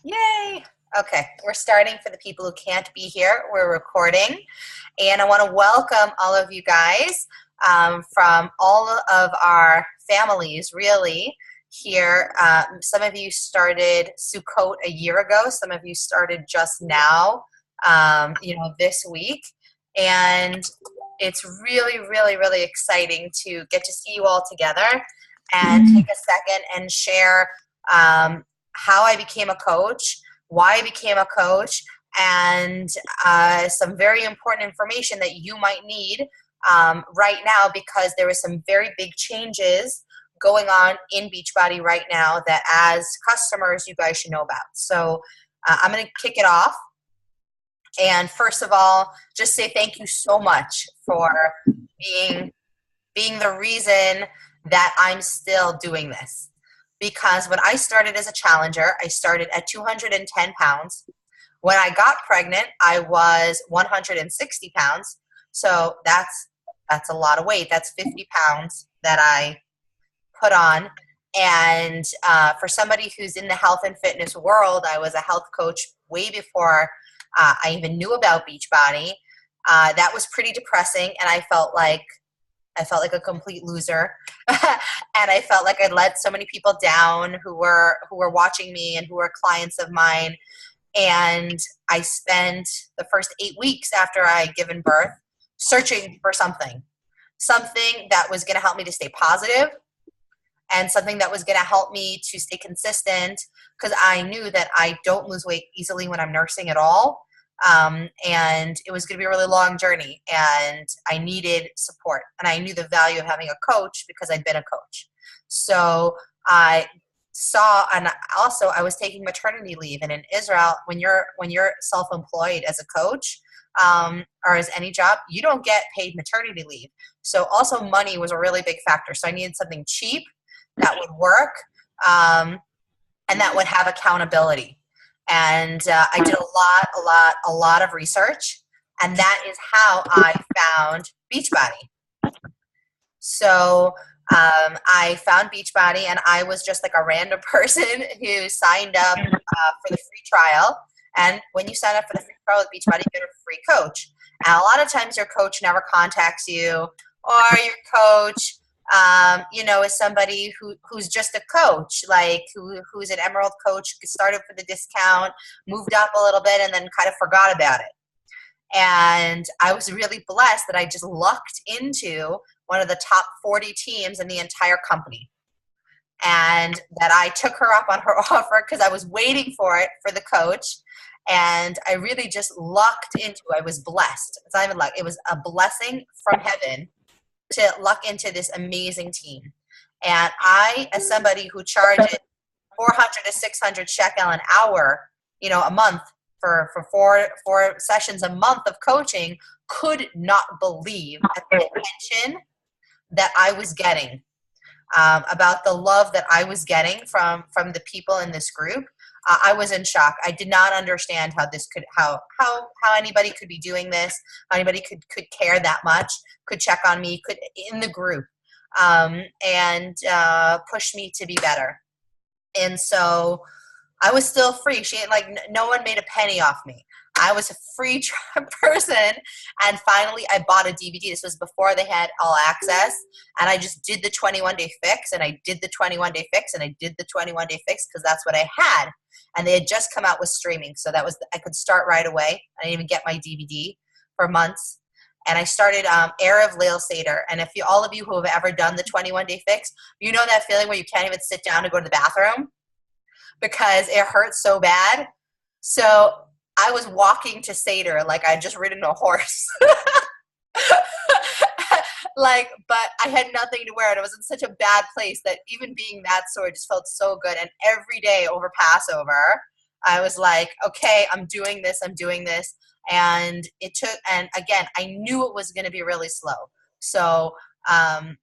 Yay! Okay, we're starting for the people who can't be here. We're recording, and I want to welcome all of you guys from all of our families, really, here. Some of you started Sukkot a year ago, some of you started just now, this week, and it's really, really, really exciting to get to see you all together and take a second and share. How I became a coach, why I became a coach, and some very important information that you might need right now, because there is some very big changes going on in Beachbody right now that as customers you guys should know about. So I'm going to kick it off. And first of all, just say thank you so much for being the reason that I'm still doing this. Because when I started as a challenger, I started at 210 pounds. When I got pregnant, I was 160 pounds. So that's a lot of weight. That's 50 pounds that I put on. And for somebody who's in the health and fitness world, I was a health coach way before I even knew about Beachbody. That was pretty depressing, and I felt like a complete loser. And I felt like I'd let so many people down who were watching me and who were clients of mine. And I spent the first 8 weeks after I had given birth searching for something that was going to help me to stay positive, and something that was going to help me to stay consistent, because I knew that I don't lose weight easily when I'm nursing at all. And it was going to be a really long journey, and I needed support, and I knew the value of having a coach because I'd been a coach. So I saw, and also I was taking maternity leave, and in Israel, when you're self-employed as a coach, or as any job, you don't get paid maternity leave. So also money was a really big factor. So I needed something cheap that would work, and that would have accountability. And I did a lot of research, and that is how I found Beachbody. So I found Beachbody, and I was just like a random person who signed up for the free trial. And when you sign up for the free trial with Beachbody, you get a free coach. And a lot of times your coach never contacts you, or your coach is somebody who's just a coach, like who's an Emerald coach, started for the discount, moved up a little bit, and then kind of forgot about it. And I was really blessed that I just lucked into one of the top 40 teams in the entire company, and that I took her up on her offer because I was waiting for it for the coach. And I really just lucked into it. I was blessed. It's not even luck. It was a blessing from heaven to luck into this amazing team. And I, as somebody who charges 400 to 600 shekel an hour, a month for four sessions a month of coaching, could not believe at the attention that I was getting, about the love that I was getting from the people in this group. I was in shock. I did not understand how this could, how anybody could be doing this, how anybody could care that much, could check on me, could in the group, and push me to be better. And so I was still free. No one made a penny off me. I was a free person, and finally I bought a DVD. This was before they had all access, and I just did the 21-day fix, and I did the 21-day fix, and I did the 21-day fix because that's what I had. And they had just come out with streaming, so I could start right away. I didn't even get my DVD for months. And I started Erev Leil Seder. And all of you who have ever done the 21-day fix, you know that feeling where you can't even sit down to go to the bathroom because it hurts so bad. So I was walking to Seder like I'd just ridden a horse. But I had nothing to wear, and I was in such a bad place that even being that sore just felt so good. And every day over Passover, I was like, okay, I'm doing this. And again, I knew it was going to be really slow. So I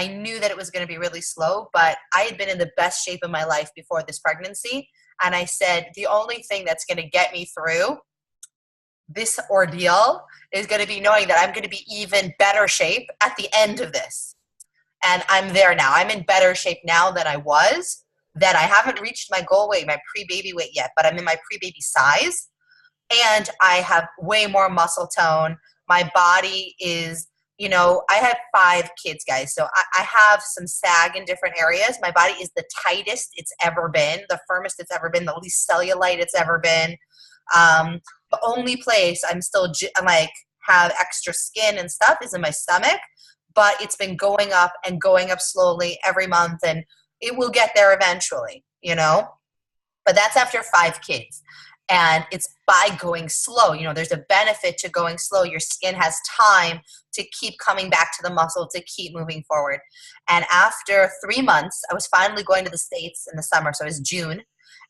knew that it was going to be really slow, but I had been in the best shape of my life before this pregnancy. And I said, the only thing that's going to get me through this ordeal is going to be knowing that I'm going to be even better shape at the end of this. And I'm there now. I'm in better shape now than I was that I haven't reached my goal weight, my pre-baby weight yet, but I'm in my pre-baby size, and I have way more muscle tone. My body is, I had 5 kids, guys, so I have some sag in different areas. My body is the tightest it's ever been, the firmest it's ever been, the least cellulite it's ever been. The only place I'm still like have extra skin and stuff is in my stomach, but it's been going up and going up slowly every month, and it will get there eventually, but that's after 5 kids. And it's by going slow. There's a benefit to going slow. Your skin has time to keep coming back to the muscle, to keep moving forward. And after 3 months, I was finally going to the States in the summer, so it was June.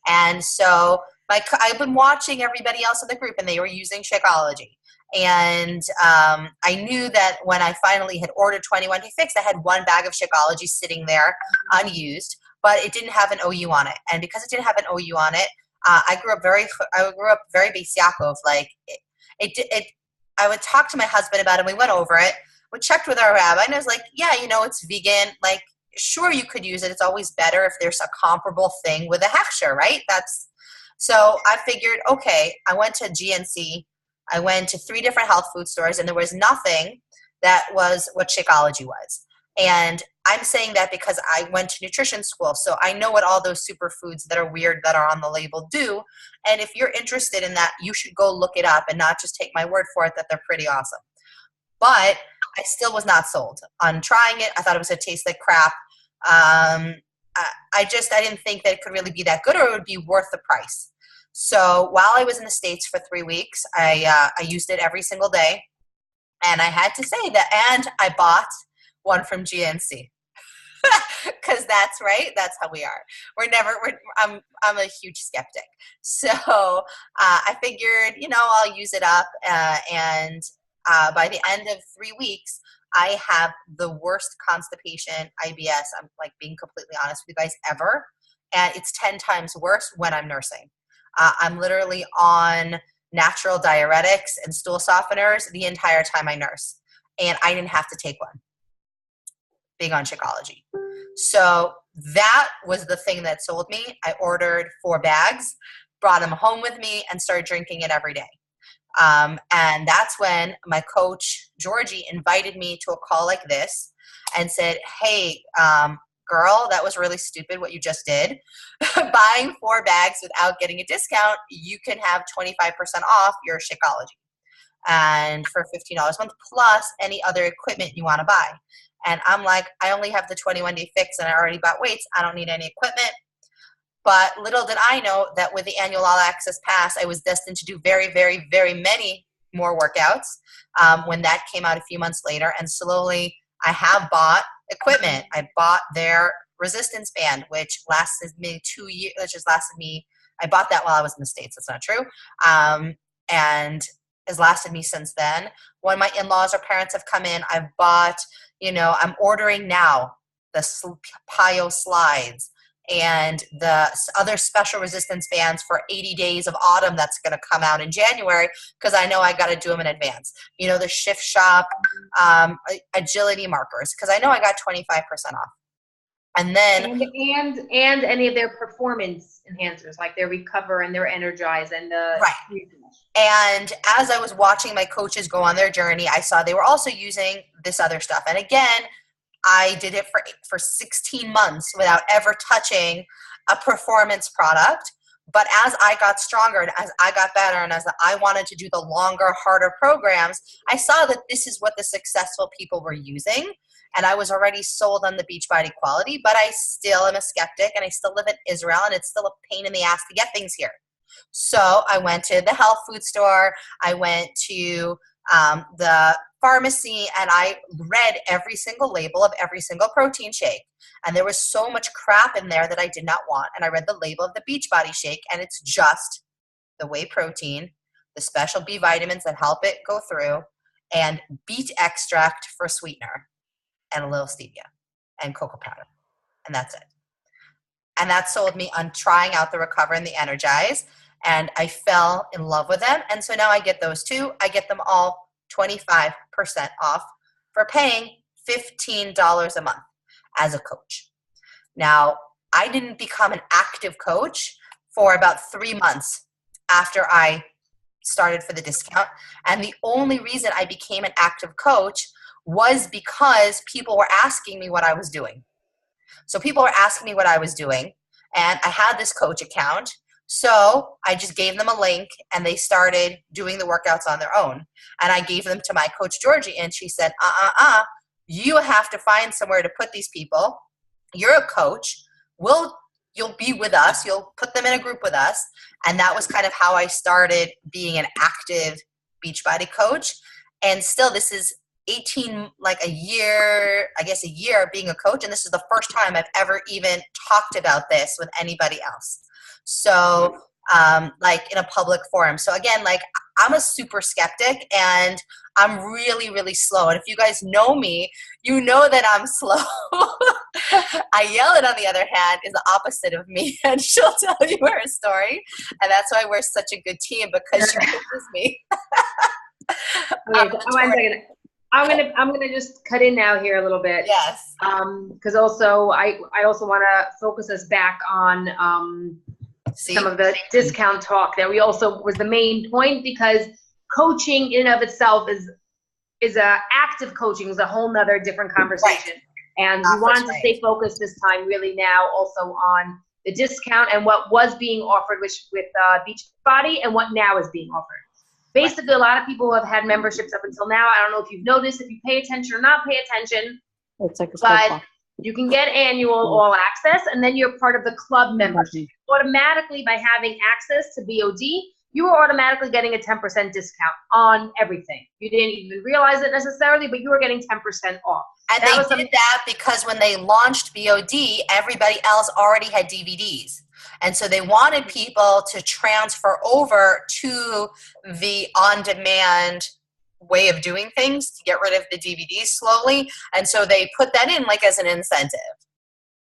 And so I've been watching everybody else in the group, and they were using Shakeology. And I knew that when I finally had ordered 21 Day Fix, I had 1 bag of Shakeology sitting there unused, but it didn't have an OU on it. And because it didn't have an OU on it, I grew up very Beis Yaakov. Like I would talk to my husband about it. We went over it. We checked with our rabbi, and I was like, yeah, it's vegan. Like, sure, you could use it. It's always better if there's a comparable thing with a hechsher, right? So I figured, okay, I went to GNC. I went to 3 different health food stores, and there was nothing that was what Shakeology was. And I'm saying that because I went to nutrition school, so I know what all those superfoods that are weird that are on the label do. And if you're interested in that, you should go look it up and not just take my word for it that they're pretty awesome. But I still was not sold on trying it. I thought it was going to taste like crap. I didn't think that it could really be that good, or it would be worth the price. So while I was in the States for 3 weeks, I used it every single day. And I had to say that, and I bought one from GNC. Because that's right. That's how we are. I'm a huge skeptic. So I figured, I'll use it up. And by the end of 3 weeks, I have the worst constipation, IBS. I'm like being completely honest with you guys ever. And it's 10 times worse when I'm nursing. I'm literally on natural diuretics and stool softeners the entire time I nurse. And I didn't have to take one. Big on Shakeology. So that was the thing that sold me. I ordered 4 bags, brought them home with me, and started drinking it every day. And that's when my coach, Georgie, invited me to a call like this and said, hey, girl, that was really stupid what you just did. Buying 4 bags without getting a discount, you can have 25% off your Shakeology. And for $15 a month, plus any other equipment you want to buy. And I'm like, I only have the 21 Day Fix, and I already bought weights. I don't need any equipment. But little did I know that with the annual All Access Pass, I was destined to do very, very, very many more workouts when that came out a few months later. And slowly I have bought equipment. I bought their resistance band, which lasted me 2 years, which has lasted me, I bought that while I was in the States. That's not true. And has lasted me since then. When my in-laws or parents have come in, I've bought, I'm ordering now the Pio slides and the other special resistance bands for 80 days of autumn that's going to come out in January, because I know I got to do them in advance. The Shift Shop agility markers, because I know I got 25% off. And then and any of their performance enhancers, like their Recover and their Energize and the right. And as I was watching my coaches go on their journey, I saw they were also using this other stuff. And again, I did it for 16 months without ever touching a performance product. But as I got stronger and as I got better and as I wanted to do the longer, harder programs, I saw that this is what the successful people were using. And I was already sold on the Beachbody quality, but I still am a skeptic, and I still live in Israel, and it's still a pain in the ass to get things here. So I went to the health food store. I went to the pharmacy, and I read every single label of every single protein shake. And there was so much crap in there that I did not want. And I read the label of the Beachbody shake, and it's just the whey protein, the special B vitamins that help it go through, and beet extract for sweetener, and a little stevia and cocoa powder. And that's it. And that sold me on trying out the Recover and the Energize. And I fell in love with them. And so now I get those 2. I get them all 25% off for paying $15 a month as a coach. Now, I didn't become an active coach for about 3 months after I started for the discount. And the only reason I became an active coach was because people were asking me what I was doing. So people were asking me what I was doing, and I had this coach account. So I just gave them a link and they started doing the workouts on their own. And I gave them to my coach, Georgie, and she said, you have to find somewhere to put these people. You're a coach. You'll be with us. You'll put them in a group with us. And that was kind of how I started being an active Beachbody coach. And still, this is 18, like a year being a coach. And this is the first time I've ever even talked about this with anybody else. So like in a public forum. So again, like I'm a super skeptic and I'm really, really slow. And if you guys know me, you know that I'm slow. Ayelet, on the other hand, is the opposite of me, and she'll tell you her story. And that's why we're such a good team, because she pushes me. Wait, 1 second. I'm gonna just cut in now here a little bit. Yes. Because also I also want to focus us back on some of the discount talk that we also was the main point, because coaching in and of itself is a active coaching is a whole nother different conversation. Right. And we wanted to stay focused this time really now also on the discount and what was being offered with Beachbody and what now is being offered. Basically, a lot of people have had memberships up until now. I don't know if you've noticed, if you pay attention or not pay attention, but you can get annual all access, and then you're part of the club membership. Automatically, by having access to BOD, you were automatically getting a 10% discount on everything. You didn't even realize it necessarily, but you were getting 10% off. And they did that because when they launched BOD, everybody else already had DVDs. And so they wanted people to transfer over to the on-demand way of doing things to get rid of the DVDs slowly. And so they put that in like as an incentive.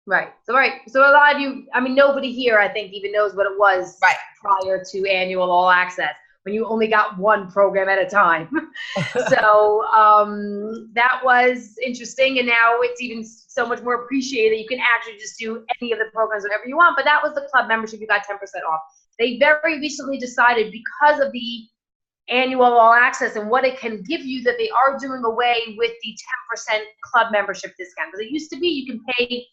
Right. So a lot of you, I mean, nobody here, I think, even knows what it was prior to annual all access, when you only got one program at a time. So that was interesting. And now it's even so much more appreciated that you can actually just do any of the programs, whatever you want. But that was the club membership. You got 10% off. They very recently decided, because of the annual all access and what it can give you, that they are doing away with the 10% club membership discount. Because it used to be you can pay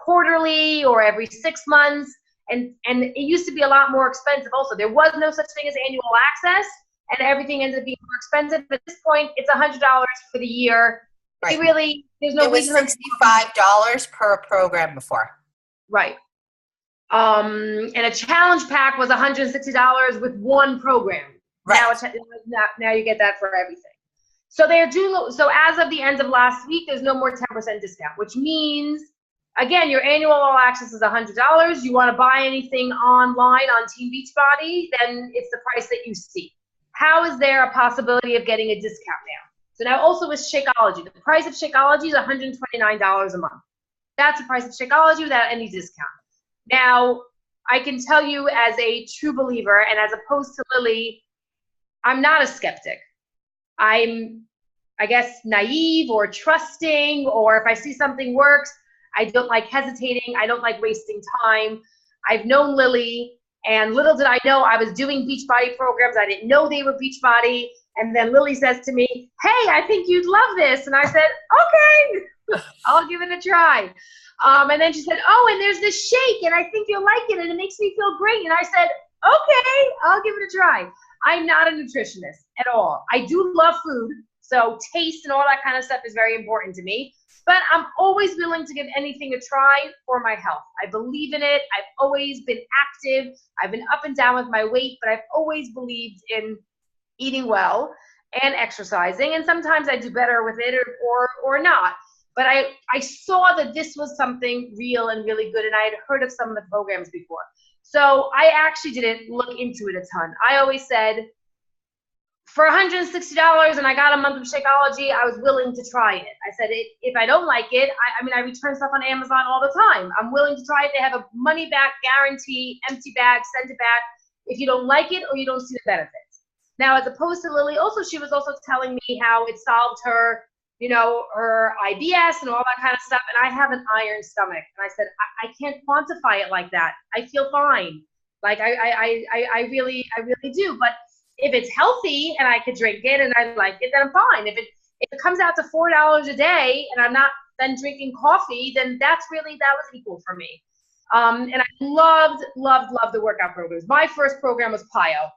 quarterly or every 6 months, and it used to be a lot more expensive also. There was no such thing as annual access, and everything ended up being more expensive. At this point, it's $100 for the year. Right. There's no reason. It was $65 per program before. Right. And a challenge pack was $160 with one program. Right. Now you get that for everything. So so as of the end of last week, there's no more 10% discount, which means, again, your annual all access is $100. You want to buy anything online on Team Beachbody, then it's the price that you see. How is there a possibility of getting a discount now? So now also with Shakeology, the price of Shakeology is $129 a month. That's the price of Shakeology without any discount. Now, I can tell you as a true believer, and as opposed to Lily, I'm not a skeptic. I'm, I guess, naive or trusting, or if I see something works, I don't like hesitating. I don't like wasting time. I've known Lily, and little did I know I was doing Beachbody programs. I didn't know they were Beachbody. And then Lily says to me, hey, I think you'd love this. And I said, okay, I'll give it a try. And then she said, oh, and there's this shake, and I think you'll like it, and it makes me feel great. And I said, okay, I'll give it a try. I'm not a nutritionist at all. I do love food, so taste and all that kind of stuff is very important to me. But I'm always willing to give anything a try for my health. I believe in it. I've always been active. I've been up and down with my weight, but I've always believed in eating well and exercising. And sometimes I do better with it or not. But I saw that this was something real and really good, and I had heard of some of the programs before. So I actually didn't look into it a ton. I always said, for $160 and I got a month of Shakeology, I was willing to try it. I said, if I don't like it, I return stuff on Amazon all the time. I'm willing to try it. They have a money back guarantee, empty bag, send it back if you don't like it or you don't see the benefits. Now, as opposed to Lily, also, she was also telling me how it solved her you know, her IBS and all that kind of stuff. And I have an iron stomach. And I said, I can't quantify it like that. I feel fine. Like I really do. But if it's healthy and I could drink it and I like it, then I'm fine. If it comes out to $4 a day and I'm not then drinking coffee, then that was equal for me. And I loved the workout programs. My first program was PiYo.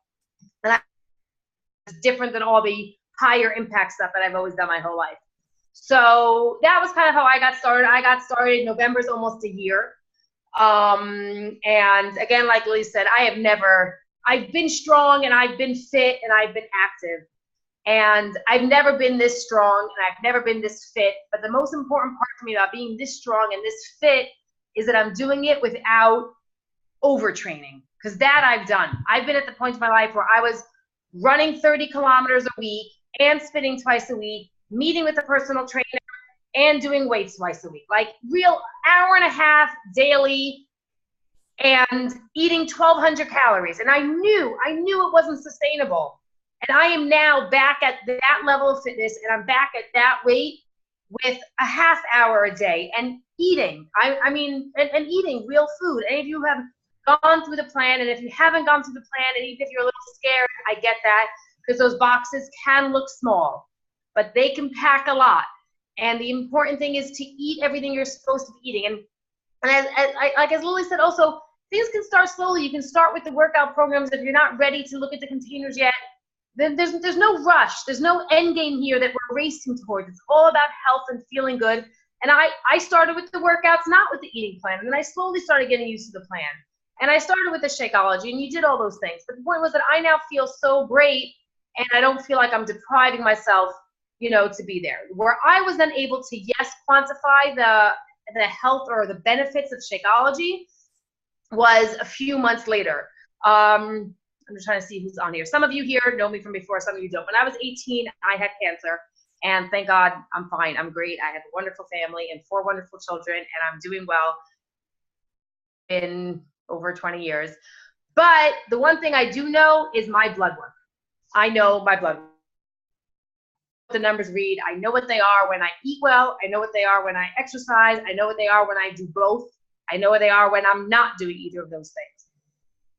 And it's different than all the higher impact stuff that I've always done my whole life. So that was kind of how I got started. I got started, November's almost a year. And again, like Lily said, I've been strong and I've been fit and I've been active. And I've never been this strong and I've never been this fit. But the most important part for me about being this strong and this fit is that I'm doing it without overtraining. Because that I've done. I've been at the point in my life where I was running 30 kilometers a week and spinning twice a week, meeting with a personal trainer and doing weights twice a week. Like real hour and a half daily and eating 1,200 calories. And I knew it wasn't sustainable. And I am now back at that level of fitness and I'm back at that weight with a half hour a day and eating. I mean, eating real food. Any of you have gone through the plan, and if you haven't gone through the plan, and even if you're a little scared, I get that, because those boxes can look small, but they can pack a lot. And the important thing is to eat everything you're supposed to be eating. And as Lily said, also, things can start slowly. You can start with the workout programs. If you're not ready to look at the containers yet, then there's no rush. There's no end game here that we're racing towards. It's all about health and feeling good. And I started with the workouts, not with the eating plan. And then I slowly started getting used to the plan. And I started with the Shakeology, and you did all those things. But the point was that I now feel so great, and I don't feel like I'm depriving myself, you know, to be there. Where I was then able to, yes, quantify the health or the benefits of Shakeology was a few months later. I'm just trying to see who's on here. Some of you here know me from before, some of you don't. When I was 18, I had cancer, and thank God I'm fine. I'm great. I have a wonderful family and 4 wonderful children, and I'm doing well in over 20 years. But the one thing I do know is my blood work. I know my blood work. The numbers read. I know what they are when I eat well. I know what they are when I exercise. I know what they are when I do both. I know what they are when I'm not doing either of those things.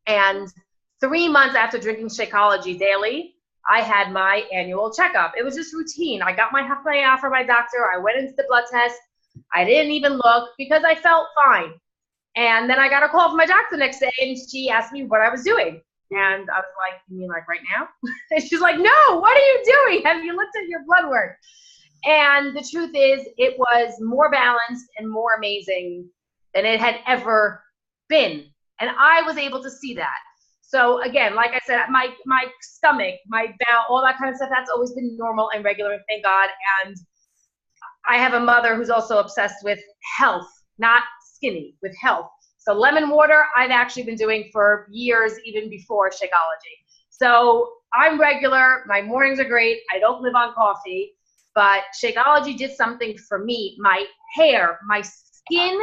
And 3 months after drinking Shakeology daily, I had my annual checkup. It was just routine. I got my halfway out from my doctor. I went into the blood test. I didn't even look because I felt fine. And then I got a call from my doctor the next day, and she asked me what I was doing. And I was like, you mean like right now? And she's like, no, what are you doing? Have you looked at your blood work? And the truth is, it was more balanced and more amazing than it had ever been. And I was able to see that. So again, like I said, my stomach, my bowel, all that kind of stuff, that's always been normal and regular, thank God. And I have a mother who's also obsessed with health, not skinny, with health. So lemon water, I've actually been doing for years, even before Shakeology. So I'm regular. My mornings are great. I don't live on coffee, but Shakeology did something for me. My hair, my skin,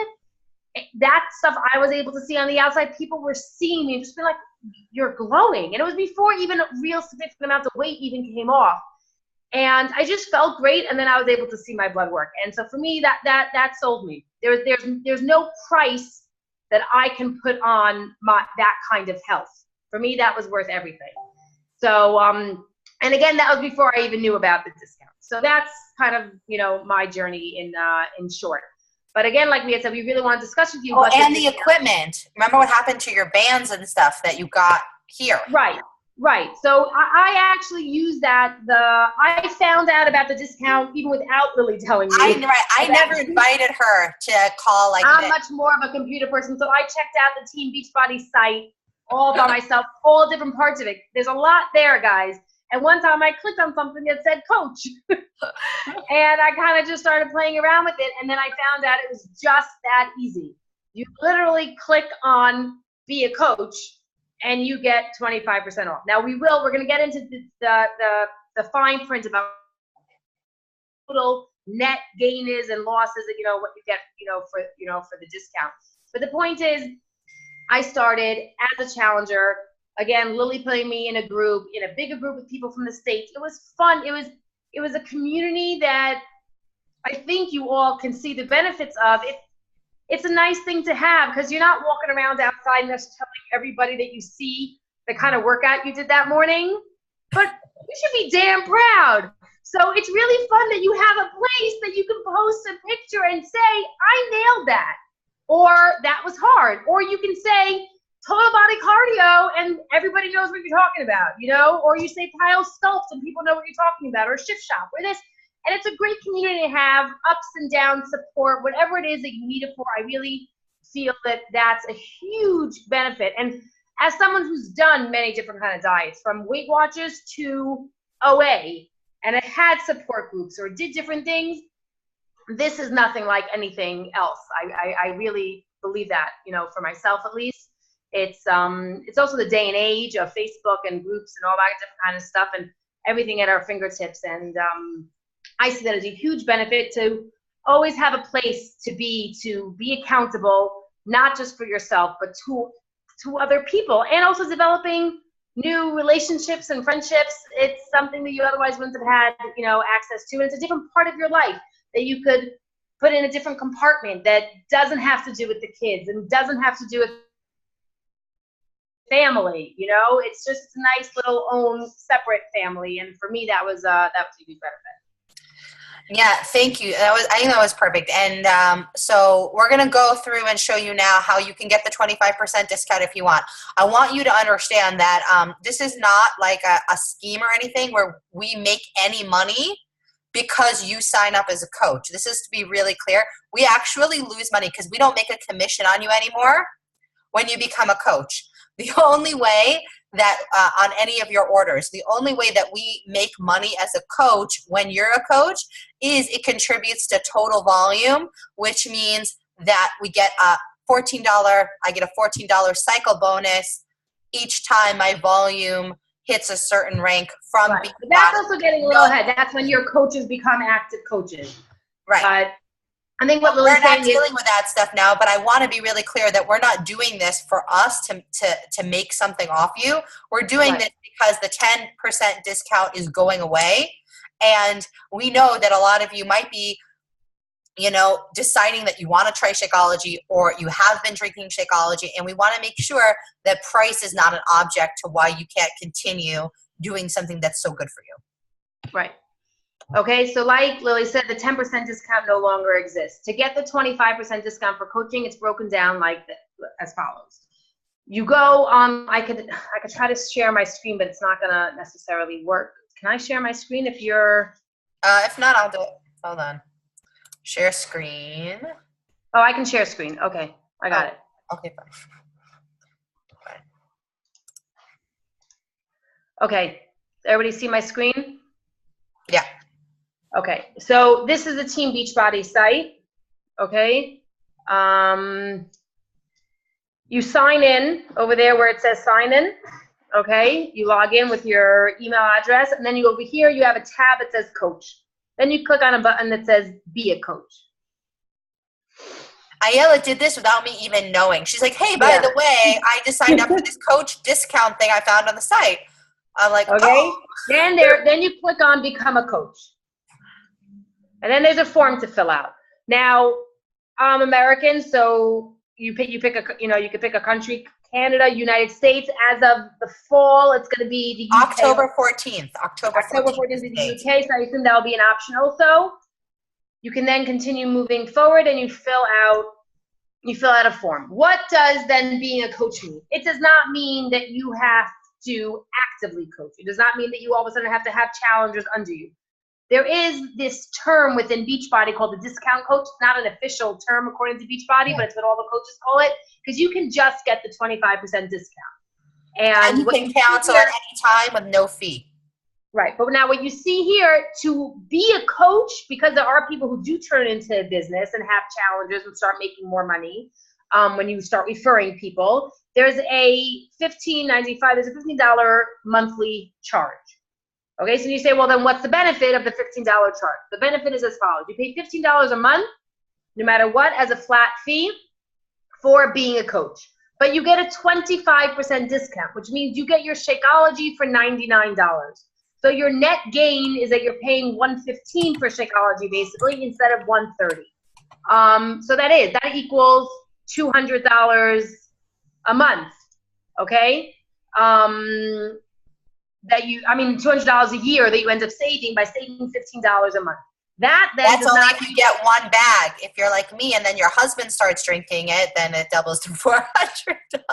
that stuff I was able to see on the outside. People were seeing me and just be like, you're glowing. And it was before even a real significant amount of weight even came off. And I just felt great, and then I was able to see my blood work. And so for me, that sold me. There's no price that I can put on that kind of health. For me, that was worth everything. So, and again, that was before I even knew about the discount. So that's kind of, you know, my journey in short. But again, like we had said, we really want to discuss with you. Oh, and the equipment. Remember what happened to your bands and stuff that you got here? Right. So I actually used that. I found out about the discount even without Lily telling me. I never invited her to call like I'm much more of a computer person. So I checked out the Team Beachbody site all by myself, all different parts of it. There's a lot there, guys. And one time I clicked on something that said coach. And I kind of just started playing around with it. And then I found out it was just that easy. You literally click on be a coach, and you get 25% off. Now we're going to get into the fine print about total net gain is and losses, and what you get, for the discount. But the point is, I started as a challenger. Again, Lily putting me in a bigger group with people from the States. It was fun. It was a community that I think you all can see the benefits of it. It's a nice thing to have because you're not walking around outside and just telling everybody that you see the kind of workout you did that morning, but you should be damn proud. So it's really fun that you have a place that you can post a picture and say, I nailed that, or that was hard, or you can say total body cardio and everybody knows what you're talking about, you know, or you say Pyle Sculpt and people know what you're talking about, or Shift Shop, or this. And it's a great community to have, ups and downs, support, whatever it is that you need it for. I really feel that that's a huge benefit. And as someone who's done many different kind of diets, from Weight Watchers to OA, and I had support groups or did different things, this is nothing like anything else. I really believe that, you know, for myself at least. It's also the day and age of Facebook and groups and all that different kind of stuff and everything at our fingertips. And I see that as a huge benefit to always have a place to be accountable, not just for yourself, but to other people, and also developing new relationships and friendships. It's something that you otherwise wouldn't have had, you know, access to. And it's a different part of your life that you could put in a different compartment that doesn't have to do with the kids and doesn't have to do with family. You know, it's just a nice little own separate family. And for me, that was a huge benefit. Yeah, thank you. I think that was perfect. And so we're going to go through and show you now how you can get the 25% discount if you want. I want you to understand that this is not like a scheme or anything where we make any money because you sign up as a coach. This is to be really clear. We actually lose money because we don't make a commission on you anymore when you become a coach. The only way that on any of your orders, the only way that we make money as a coach when you're a coach is it contributes to total volume, which means that we get a $14, I get a $14 cycle bonus each time my volume hits a certain rank from right. But that's also getting a little ahead. That's when your coaches become active coaches. Right. I think what Lily's saying we're not dealing with that stuff now, but I want to be really clear that we're not doing this for us to make something off you. We're doing this because the 10% discount is going away. And we know that a lot of you might be, you know, deciding that you want to try Shakeology or you have been drinking Shakeology, and we want to make sure that price is not an object to why you can't continue doing something that's so good for you. Right. Okay, so like Lily said, the 10% discount no longer exists. To get the 25% discount for coaching, it's broken down like this, as follows. You go on, I could try to share my screen, but it's not gonna necessarily work. Can I share my screen if you're? If not, I'll do it. Hold on. Share screen. Oh, I can share screen. Okay, I got it. Okay, fine. Okay, everybody see my screen? Yeah. Okay, so this is the Team Beachbody site, okay? You sign in over there where it says sign in, okay? You log in with your email address, and then you over here, you have a tab that says coach. Then you click on a button that says be a coach. Ayala did this without me even knowing. She's like, hey, by the way, I just signed up for this coach discount thing I found on the site. I'm like, okay. Oh. Then you click on become a coach. And then there's a form to fill out. Now, I'm American, so you pick you could pick a country, Canada, United States. As of the fall, it's going to be the UK. October 14th. October 14th is the UK, so I assume that'll be an option also. You can then continue moving forward, and you fill out a form. What does then being a coach mean? It does not mean that you have to actively coach. It does not mean that you all of a sudden have to have challengers under you. There is this term within Beachbody called the discount coach. It's not an official term according to Beachbody, but it's what all the coaches call it, because you can just get the 25% discount. And you can cancel at any time with no fee. Right. But now what you see here, to be a coach, because there are people who do turn into business and have challenges and start making more money when you start referring people, there's a $15 monthly charge. Okay, so you say, well, then what's the benefit of the $15 charge? The benefit is as follows. You pay $15 a month, no matter what, as a flat fee for being a coach. But you get a 25% discount, which means you get your Shakeology for $99. So your net gain is that you're paying $115 for Shakeology basically instead of $130. So that equals $200 a month. Okay. $200 a year that you end up saving by saving $15 a month. That's only if you get one bag. If you're like me and then your husband starts drinking it, then it doubles to $400 a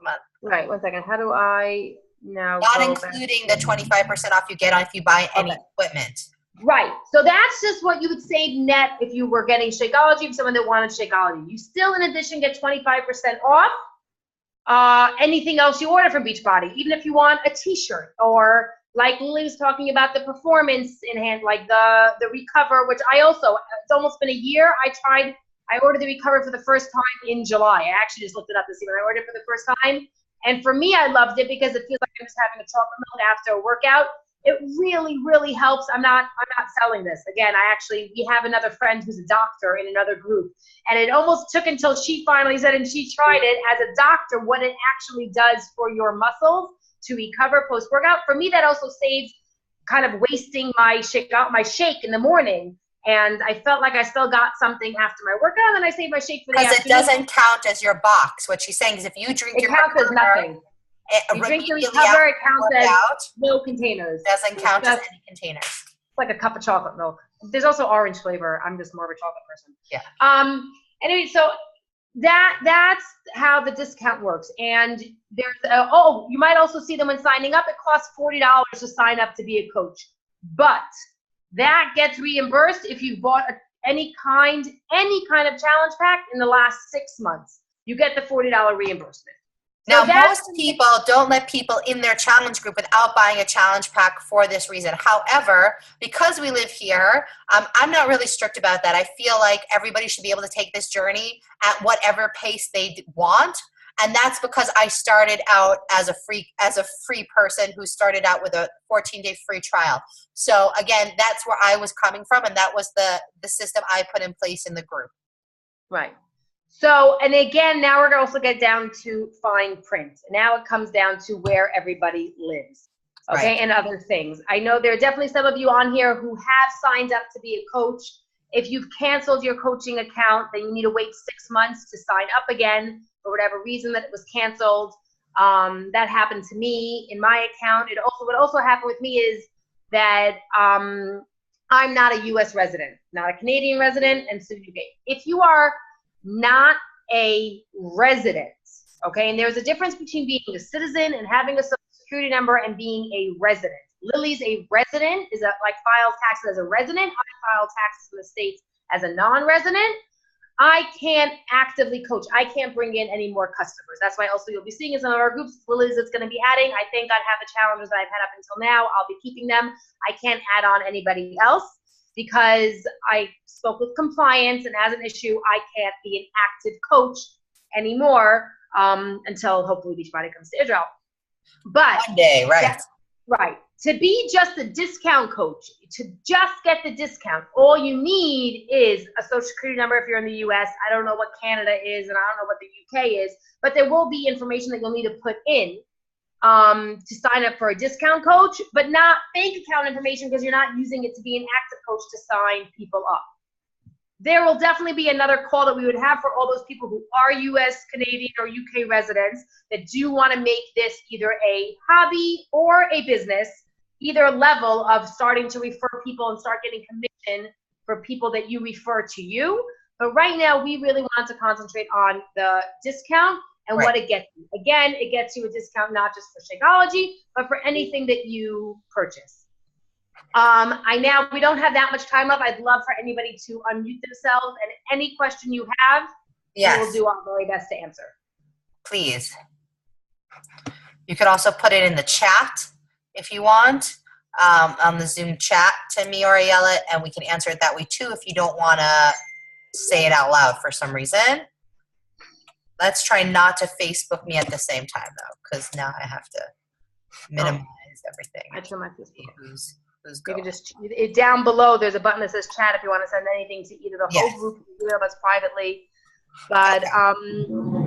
month. Right. 1 second. How do I now? Not including the 25% off you get on if you buy any equipment. Right. So that's just what you would save net if you were getting Shakeology from someone that wanted Shakeology. You still, in addition, get 25% off anything else you order from Beachbody, even if you want a T-shirt or like Lily was talking about the performance enhanced, like the Recover, which it's almost been a year. I ordered the Recover for the first time in July. I actually just looked it up to see when I ordered it for the first time. And for me, I loved it because it feels like I'm just having a chocolate milk after a workout. It really, really helps. I'm not selling this. Again, we have another friend who's a doctor in another group. And it almost took until she finally said, and she tried it as a doctor, what it actually does for your muscles to recover post-workout. For me, that also saves kind of wasting my shake in the morning. And I felt like I still got something after my workout, and then I saved my shake for the afternoon. Because it doesn't count as your box. What she's saying is if you drink it counts as nothing. You drink the Recover, it counts as no containers. Doesn't count as any containers. It's like a cup of chocolate milk. There's also orange flavor. I'm just more of a chocolate person. Yeah. Anyway, so that's how the discount works. And there's you might also see them when signing up. It costs $40 to sign up to be a coach, but that gets reimbursed if you've bought any kind of challenge pack in the last 6 months. You get the $40 reimbursement. Now, most people don't let people in their challenge group without buying a challenge pack for this reason. However, because we live here, I'm not really strict about that. I feel like everybody should be able to take this journey at whatever pace they want. And that's because I started out as a free person who started out with a 14-day free trial. So again, that's where I was coming from, and that was the system I put in place in the group. Right. So, and again, now we're going to also get down to fine print. Now it comes down to where everybody lives, okay, right, and other things. I know there are definitely some of you on here who have signed up to be a coach. If you've canceled your coaching account, then you need to wait 6 months to sign up again for whatever reason that it was canceled. That happened to me in my account. What also happened with me is that I'm not a U.S. resident, not a Canadian resident, and so if you are not a resident, okay, and there's a difference between being a citizen and having a social security number and being a resident. Lily's a resident, files taxes as a resident. I file taxes in the States as a non-resident. I can't actively coach. I can't bring in any more customers. That's why also you'll be seeing in some of our groups, Lily's that's going to be adding. I thank God have the challenges that I've had up until now. I'll be keeping them. I can't add on anybody else because I spoke with compliance, and as an issue, I can't be an active coach anymore until hopefully Beachbody comes to Israel. But one day, right? Right. To be just a discount coach, to just get the discount, all you need is a social security number if you're in the US. I don't know what Canada is, and I don't know what the UK is, but there will be information that you'll need to put in to sign up for a discount coach, but not bank account information because you're not using it to be an active coach to sign people up. There will definitely be another call that we would have for all those people who are US, Canadian, or UK residents that do want to make this either a hobby or a business, either level of starting to refer people and start getting commission for people that you refer to you. But right now, we really want to concentrate on the discount and what it gets you. Again, it gets you a discount not just for Shakeology, but for anything that you purchase. We don't have that much time left. I'd love for anybody to unmute themselves, and any question you have, we will do our very best to answer. Please. You could also put it in the chat if you want, on the Zoom chat to me or Ayala, and we can answer it that way too if you don't want to say it out loud for some reason. Let's try not to Facebook me at the same time, though, because now I have to minimize everything. I turn my Facebook. You can just down below. There's a button that says chat if you want to send anything to either the whole group or us privately. But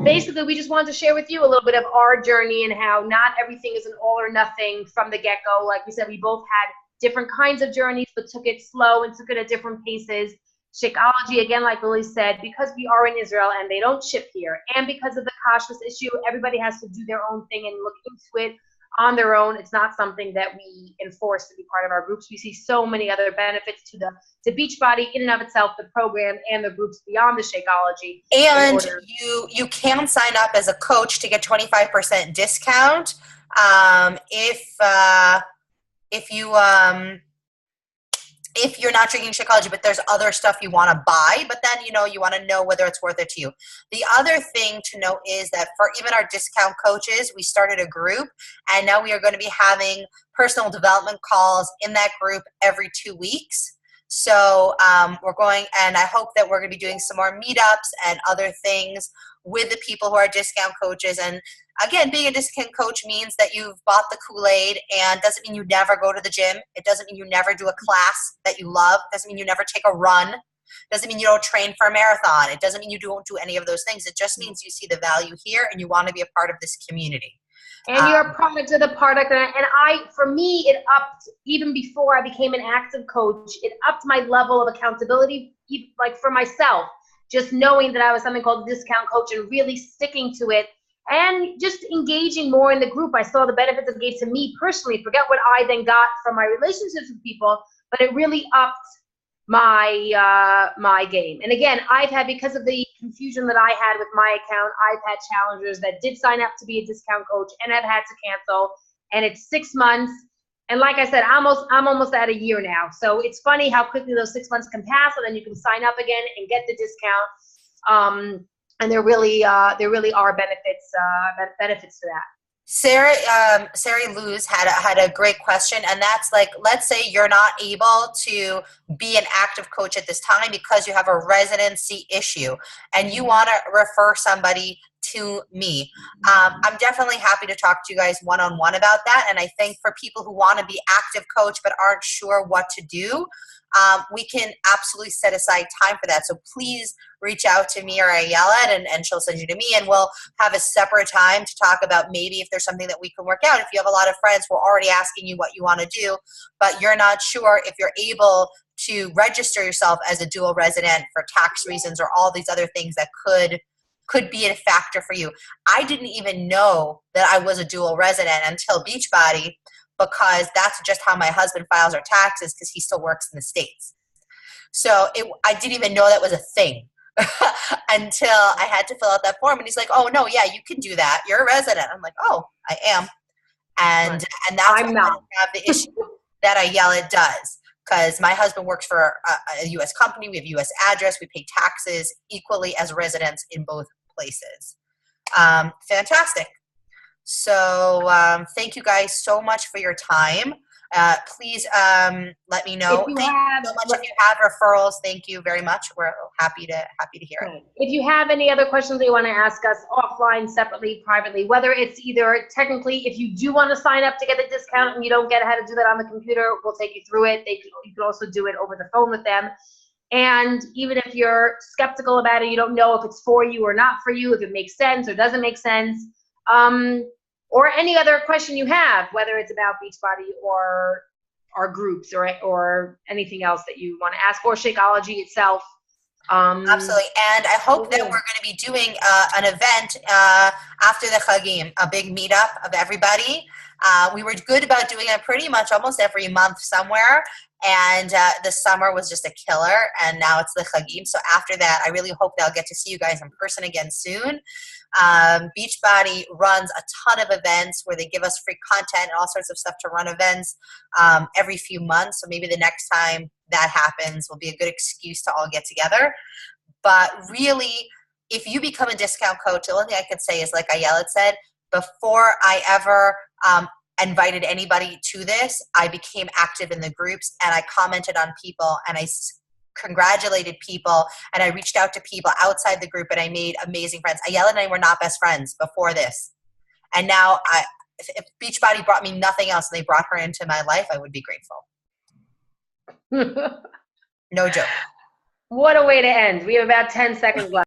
basically, we just wanted to share with you a little bit of our journey and how not everything is an all or nothing from the get-go. Like we said, we both had different kinds of journeys, but took it slow and took it at different paces. Shakeology, again, like Lily said, because we are in Israel and they don't ship here, and because of the kashrus issue, everybody has to do their own thing and look into it on their own. It's not something that we enforce to be part of our groups. We see so many other benefits to Beachbody in and of itself, the program and the groups beyond the Shakeology. And you can sign up as a coach to get 25% discount if you're not drinking Shakeology, but there's other stuff you want to buy, but then, you want to know whether it's worth it to you. The other thing to note is that for even our discount coaches, we started a group, and now we are going to be having personal development calls in that group every 2 weeks. So we're going, and I hope that we're going to be doing some more meetups and other things with the people who are discount coaches. And again, being a discount coach means that you've bought the Kool-Aid, and doesn't mean you never go to the gym. It doesn't mean you never do a class that you love. It doesn't mean you never take a run. It doesn't mean you don't train for a marathon. It doesn't mean you don't do any of those things. It just means you see the value here and you want to be a part of this community. And you're a product of the product. For me, it upped, even before I became an active coach, it upped my level of accountability, like for myself, just knowing that I was something called a discount coach and really sticking to it and just engaging more in the group. I saw the benefits it gave to me personally. Forget what I then got from my relationships with people, but it really upped my game. And again, because of the confusion that I had with my account, I've had challengers that did sign up to be a discount coach and have had to cancel. And it's 6 months. And like I said, I'm almost at a year now. So it's funny how quickly those 6 months can pass, and then you can sign up again and get the discount. And there really are benefits to that. Sarah Luz had a great question, and that's like, let's say you're not able to be an active coach at this time because you have a residency issue and you want to refer somebody to me. I'm definitely happy to talk to you guys one-on-one about that. And I think for people who want to be active coach but aren't sure what to do, we can absolutely set aside time for that. So please reach out to me or Ayala, and she'll send you to me, and we'll have a separate time to talk about maybe if there's something that we can work out. If you have a lot of friends who are already asking you what you want to do, but you're not sure if you're able to register yourself as a dual resident for tax reasons or all these other things that could be a factor for you. I didn't even know that I was a dual resident until Beachbody, because that's just how my husband files our taxes, because he still works in the States. So I didn't even know that was a thing until I had to fill out that form. And he's like, oh, no, yeah, you can do that. You're a resident. I'm like, oh, I am. And that's why I don't have the issue that Ayala does, because my husband works for a U.S. company. We have U.S. address. We pay taxes equally as residents in both places. Fantastic. So thank you guys so much for your time. Please let me know. Thank you so much. If you have referrals, thank you very much. We're happy to hear it. If you have any other questions that you want to ask us offline, separately, privately, whether it's either technically, if you do want to sign up to get a discount and you don't get how to do that on the computer, we'll take you through it. You can also do it over the phone with them. And even if you're skeptical about it, you don't know if it's for you or not for you, if it makes sense or doesn't make sense, or any other question you have, whether it's about Beachbody or our groups or anything else that you want to ask, or Shakeology itself. Absolutely. And I hope that we're going to be doing an event after the Chagim, a big meetup of everybody. We were good about doing it pretty much almost every month somewhere. And the summer was just a killer. And now it's the Chagim. So after that, I really hope that I'll get to see you guys in person again soon. Beachbody runs a ton of events where they give us free content and all sorts of stuff to run events every few months. So maybe the next time that happens will be a good excuse to all get together. But really, if you become a discount coach, the only thing I could say is, like Ayala said, before I ever invited anybody to this, I became active in the groups, and I commented on people, and I congratulated people, and I reached out to people outside the group, and I made amazing friends. Ayala and I were not best friends before this. And now if Beachbody brought me nothing else and they brought her into my life, I would be grateful. No joke. What a way to end. We have about 10 seconds left.